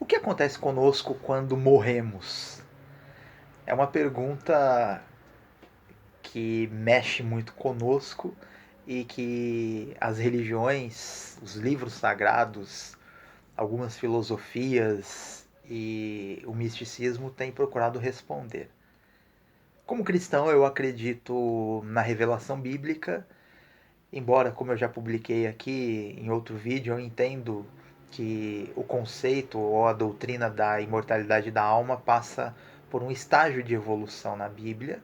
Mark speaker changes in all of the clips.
Speaker 1: que acontece conosco quando morremos? É uma pergunta que mexe muito conosco e que as religiões, os livros sagrados, algumas filosofias e o misticismo têm procurado responder. Como cristão, eu acredito na revelação bíblica, embora, como eu já publiquei aqui em outro vídeo, eu entendo que o conceito ou a doutrina da imortalidade da alma passa por um estágio de evolução na Bíblia.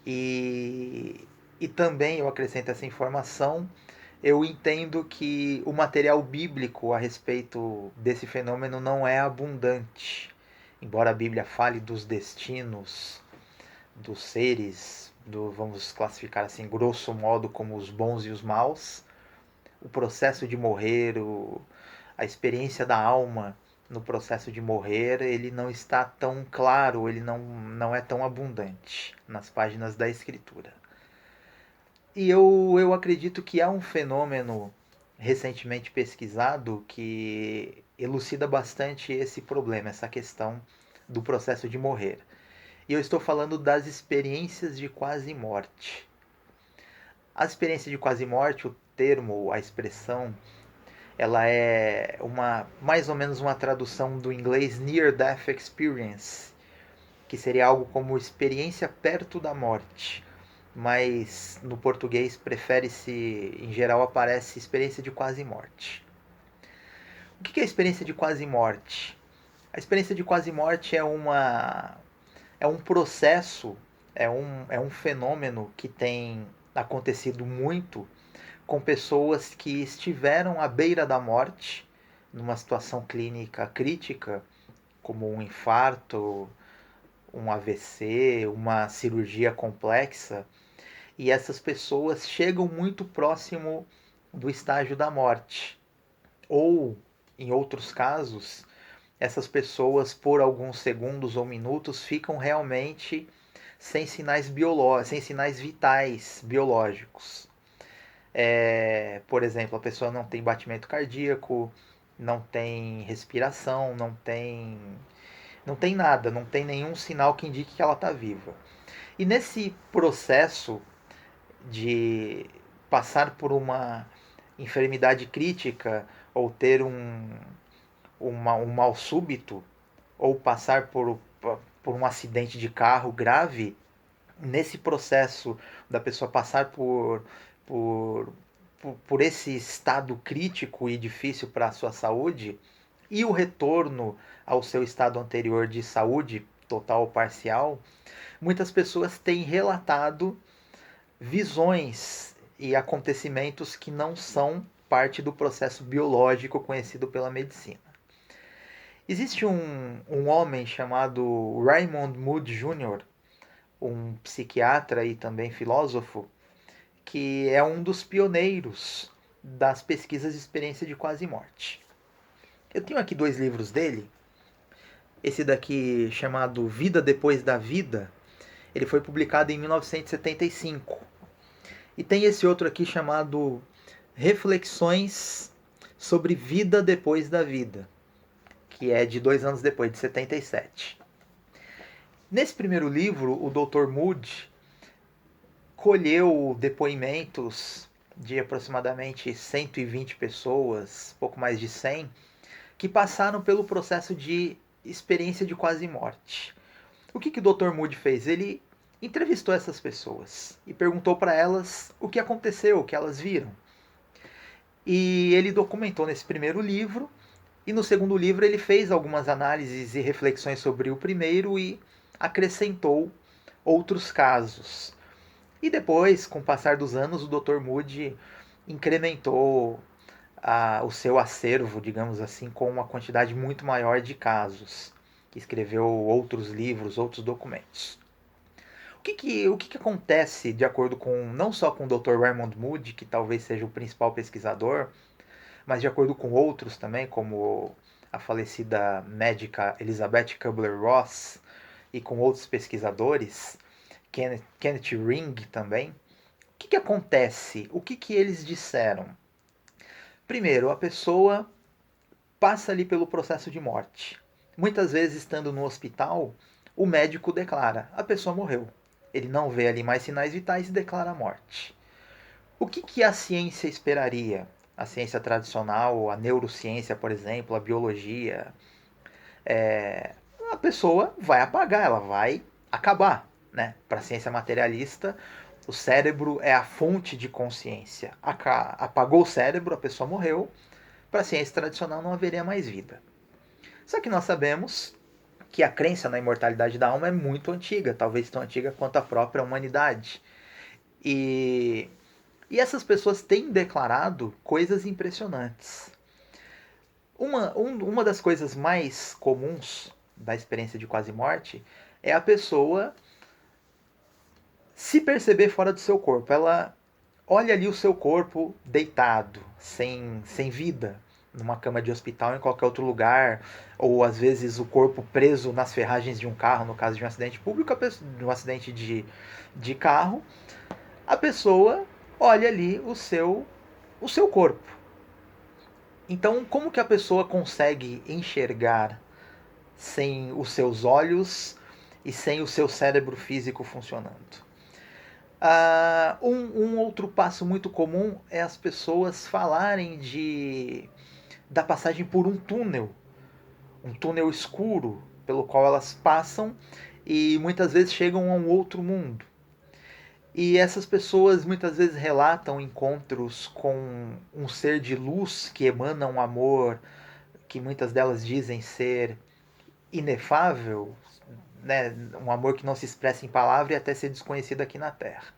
Speaker 1: E também eu acrescento essa informação, eu entendo que o material bíblico a respeito desse fenômeno não é abundante. Embora a Bíblia fale dos destinos dos seres, vamos classificar assim, grosso modo, como os bons e os maus, o processo de morrer, a experiência da alma no processo de morrer, ele não está tão claro, ele não é tão abundante nas páginas da Escritura. E eu acredito que há um fenômeno recentemente pesquisado que elucida bastante esse problema, essa questão do processo de morrer. E eu estou falando das experiências de quase morte. A experiência de quase morte, o termo, a expressão, ela é mais ou menos uma tradução do inglês Near Death Experience, que seria algo como experiência perto da morte. Mas no português prefere-se, em geral aparece experiência de quase morte. O que é a experiência de quase morte? A experiência de quase morte é um processo, é um fenômeno que tem acontecido muito com pessoas que estiveram à beira da morte, numa situação clínica crítica, como um infarto, um AVC, uma cirurgia complexa, e essas pessoas chegam muito próximo do estágio da morte. Ou, em outros casos, essas pessoas, por alguns segundos ou minutos, ficam realmente sem sinais biológicos, sem sinais vitais biológicos. Por exemplo, a pessoa não tem batimento cardíaco, não tem respiração, não tem nada, não tem nenhum sinal que indique que ela está viva. E nesse processo de passar por uma enfermidade crítica ou ter um mal súbito ou passar por um acidente de carro grave, nesse processo da pessoa passar por, por esse estado crítico e difícil para a sua saúde e o retorno ao seu estado anterior de saúde total ou parcial, muitas pessoas têm relatado visões e acontecimentos que não são parte do processo biológico conhecido pela medicina. Existe um homem chamado Raymond Moody Jr., um psiquiatra e também filósofo, que é um dos pioneiros das pesquisas de experiência de quase morte. Eu tenho aqui dois livros dele. Esse daqui, chamado Vida Depois da Vida, ele foi publicado em 1975. E tem esse outro aqui chamado Reflexões sobre Vida Depois da Vida, que é de 2 anos depois, de 77. Nesse primeiro livro, o Dr. Moody colheu depoimentos de aproximadamente 120 pessoas, pouco mais de 100, que passaram pelo processo de experiência de quase morte. O que o Dr. Moody fez? Ele entrevistou essas pessoas e perguntou para elas o que aconteceu, o que elas viram. E ele documentou nesse primeiro livro, e no segundo livro ele fez algumas análises e reflexões sobre o primeiro e acrescentou outros casos. E depois, com o passar dos anos, o Dr. Moody incrementou o seu acervo, digamos assim, com uma quantidade muito maior de casos. Escreveu outros livros, outros documentos. O que acontece, de acordo com não só com o Dr. Raymond Moody, que talvez seja o principal pesquisador, mas de acordo com outros também, como a falecida médica Elizabeth Kubler-Ross e com outros pesquisadores, Kenneth Ring também, o que acontece? O que eles disseram? Primeiro, a pessoa passa ali pelo processo de morte. Muitas vezes, estando no hospital, o médico declara: a pessoa morreu. Ele não vê ali mais sinais vitais e declara a morte. O que a ciência esperaria? A ciência tradicional, a neurociência, por exemplo, a biologia, a pessoa vai apagar, ela vai acabar. Né? Para a ciência materialista, o cérebro é a fonte de consciência. Apagou o cérebro, a pessoa morreu. Para a ciência tradicional não haveria mais vida. Só que nós sabemos que a crença na imortalidade da alma é muito antiga, talvez tão antiga quanto a própria humanidade. E essas pessoas têm declarado coisas impressionantes. Uma das coisas mais comuns da experiência de quase morte é a pessoa se perceber fora do seu corpo. Ela olha ali o seu corpo deitado, sem vida, numa cama de hospital ou em qualquer outro lugar, ou às vezes o corpo preso nas ferragens de um carro, no caso de um acidente público, de um acidente de carro, a pessoa olha ali o seu corpo. Então, como que a pessoa consegue enxergar sem os seus olhos e sem o seu cérebro físico funcionando? Um outro passo muito comum é as pessoas falarem da passagem por um túnel escuro pelo qual elas passam e muitas vezes chegam a um outro mundo. E essas pessoas muitas vezes relatam encontros com um ser de luz que emana um amor que muitas delas dizem ser inefável, né? Um amor que não se expressa em palavra e até ser desconhecido aqui na Terra.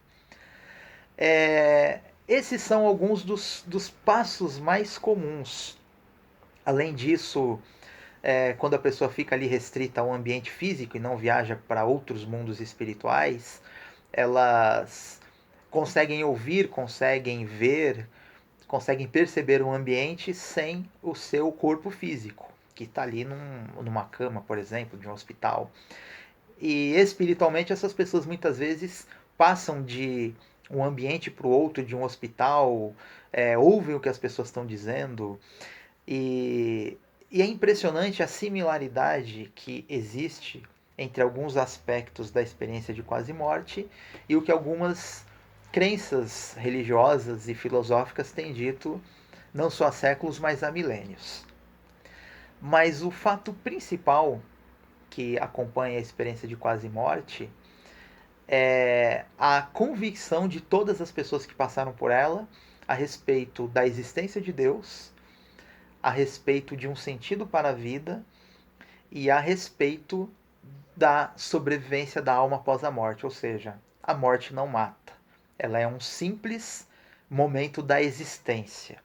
Speaker 1: Esses são alguns dos passos mais comuns. Além disso, quando a pessoa fica ali restrita ao ambiente físico e não viaja para outros mundos espirituais, elas conseguem ouvir, conseguem ver, conseguem perceber o ambiente sem o seu corpo físico, que está ali numa cama, por exemplo, de um hospital. E espiritualmente essas pessoas muitas vezes passam de um ambiente para o outro, de um hospital, ouvem o que as pessoas estão dizendo. E é impressionante a similaridade que existe entre alguns aspectos da experiência de quase morte e o que algumas crenças religiosas e filosóficas têm dito não só há séculos, mas há milênios. Mas o fato principal que acompanha a experiência de quase morte é a convicção de todas as pessoas que passaram por ela a respeito da existência de Deus, a respeito de um sentido para a vida e a respeito da sobrevivência da alma após a morte, ou seja, a morte não mata. Ela é um simples momento da existência.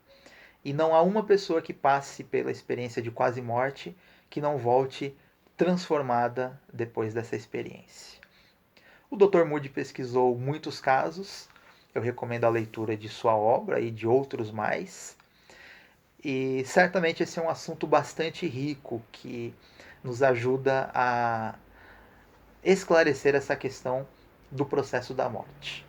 Speaker 1: E não há uma pessoa que passe pela experiência de quase morte que não volte transformada depois dessa experiência. O Dr. Moody pesquisou muitos casos, eu recomendo a leitura de sua obra e de outros mais. E certamente esse é um assunto bastante rico que nos ajuda a esclarecer essa questão do processo da morte.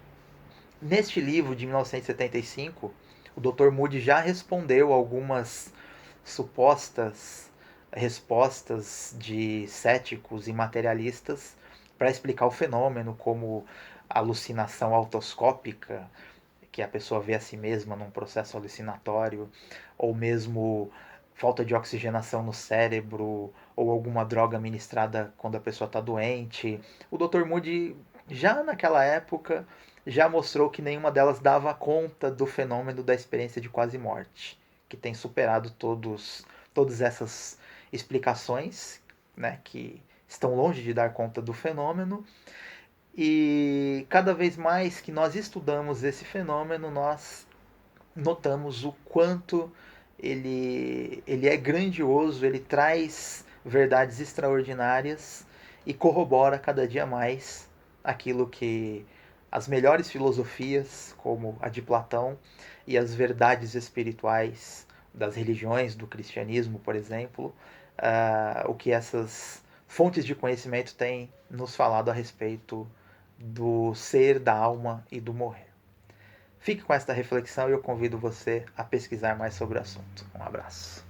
Speaker 1: Neste livro de 1975, o Dr. Moody já respondeu algumas supostas respostas de céticos e materialistas para explicar o fenômeno, como alucinação autoscópica, que a pessoa vê a si mesma num processo alucinatório, ou mesmo falta de oxigenação no cérebro, ou alguma droga ministrada quando a pessoa está doente. O Dr. Moody, já naquela época, já mostrou que nenhuma delas dava conta do fenômeno da experiência de quase morte, que tem superado todas essas explicações, né, que estão longe de dar conta do fenômeno. E cada vez mais que nós estudamos esse fenômeno, nós notamos o quanto ele é grandioso, ele traz verdades extraordinárias e corrobora cada dia mais aquilo que as melhores filosofias, como a de Platão, e as verdades espirituais das religiões, do cristianismo, por exemplo, o que essas fontes de conhecimento têm nos falado a respeito do ser, da alma e do morrer. Fique com esta reflexão e eu convido você a pesquisar mais sobre o assunto. Um abraço.